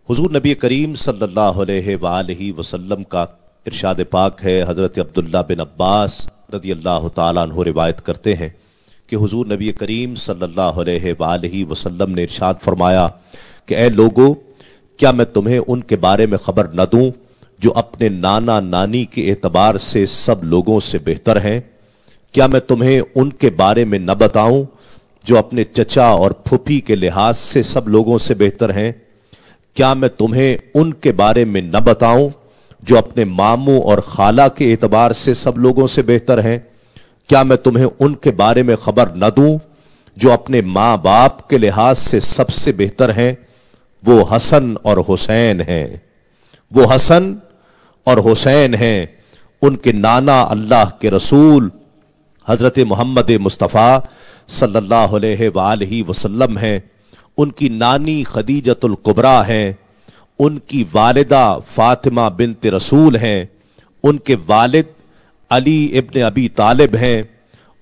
हुजूर नबी करीम सल्लल्लाहु अलैहि वसल्लम का इरशाद पाक है। हज़रत अब्दुल्ला बिन अब्बास रज़ी अल्लाह ताला अन्हु रिवायत करते हैं कि हुजूर नबी करीम सल्लल्लाहु अलैहि वसल्लम ने इरशाद फरमाया कि ए लोगो, क्या मैं तुम्हें उनके बारे में खबर न दूं जो अपने नाना नानी के एतबार से सब लोगों से बेहतर हैं? क्या मैं तुम्हें उनके बारे में न बताऊं जो अपने चचा और फूफी के लिहाज से सब लोगों से बेहतर हैं? क्या मैं तुम्हें उनके बारे में न बताऊं जो अपने मामू और खाला के एतबार से सब लोगों से बेहतर हैं? क्या मैं तुम्हें उनके बारे में खबर न दूं जो अपने माँ बाप के लिहाज से सबसे बेहतर हैं? वो हसन और हुसैन हैं। वो हसन और हुसैन हैं। उनके नाना अल्लाह के रसूल हजरत मोहम्मद मुस्तफ़ा सल्लल्लाहु अलैहि वसल्लम हैं। उनकी नानी खदीजतुल कुबरा हैं। उनकी वालिदा फातिमा बिन्त रसूल हैं। उनके वालिद अली इब्न अबी तालिब हैं।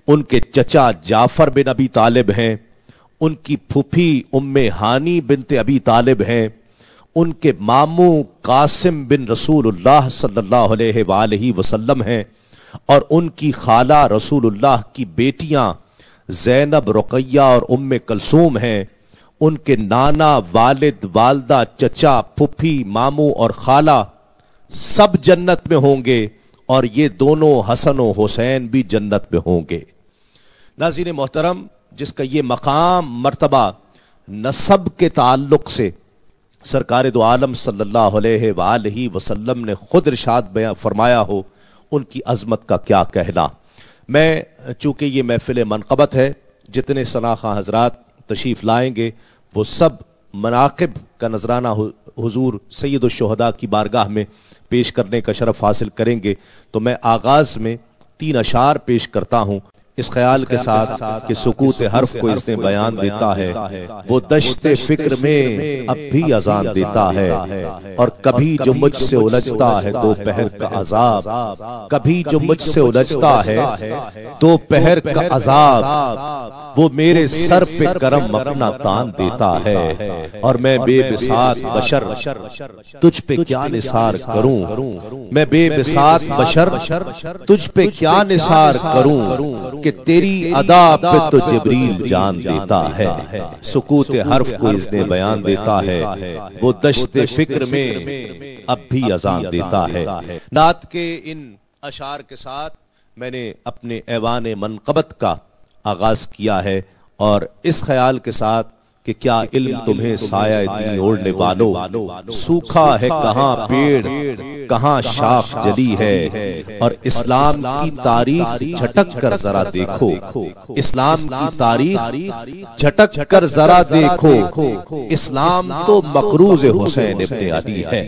उनके चचा जाफर बिन अबी तालिब हैं। उनकी फूफी उम्मे हानी बिन्त अबी तालिब हैं। उनके मामू कासिम बिन रसूलुल्लाह सल्लल्लाहु अलैहि वसल्लम हैं। और उनकी खाला रसूलुल्लाह की बेटियां ज़ैनब, रुक़ैया और उम्मे कलसूम हैं। उनके नाना, वालिद, वालदा, चचा, फुफी, मामू और खाला सब जन्नत में होंगे और ये दोनों हसन और हुसैन भी जन्नत में होंगे। नाज़रीन मोहतरम, जिसका ये मकाम मर्तबा नसब के ताल्लुक से सरकार दो आलम सल्लल्लाहु अलैहि वसल्लम ने खुद इरशाद बयां फरमाया हो, उनकी अजमत का क्या कहना। मैं चूंकि ये महफिल मनक़बत है, जितने सनाखा हजरात तशरीफ लाएंगे वो सब मनाक़िब का नजराना हुजूर सैयदुश शुहदा की बारगाह में पेश करने का शरफ हासिल करेंगे। तो मैं आगाज में 3 अशार पेश करता हूँ इस ख्याल के साथ कि सुकूत हर्फ को इसने बयान देता है। वो दश्ते फिक्र में अब भी अजान देता है और कभी जो मुझसे उलझता है दोपहर का अजाब, कभी जो मुझसे उलझता है दोपहर का अजाब, वो मेरे सर पे करम अपना तान देता है और मैं बेबिसात बशर तुझ पे क्या निसार करूं, मैं बेबिसात बशर तुझ पे क्या निसार करूं कि तेरी अदा पे तो जिब्रील जान देता है। सुकूत हर्फ को इसने बयान देता है। वो दश्ते फिक्र में अब भी अजान देता है। नात के इन अशार के साथ मैंने अपने ऐवान मनक़बत का आगाज किया है और इस ख्याल के साथ कि क्या इल्म तुम्हें साया दी ओढ़ने वालों, सूखा है कहाँ पेड़ कहाँ शाख जली है। और इस्लाम की तारीख झटक कर जरा देखो, इस्लाम की तारीख झटक कर जरा देखो, इस्लाम तो मकरूज हुसैन इब्न अली है।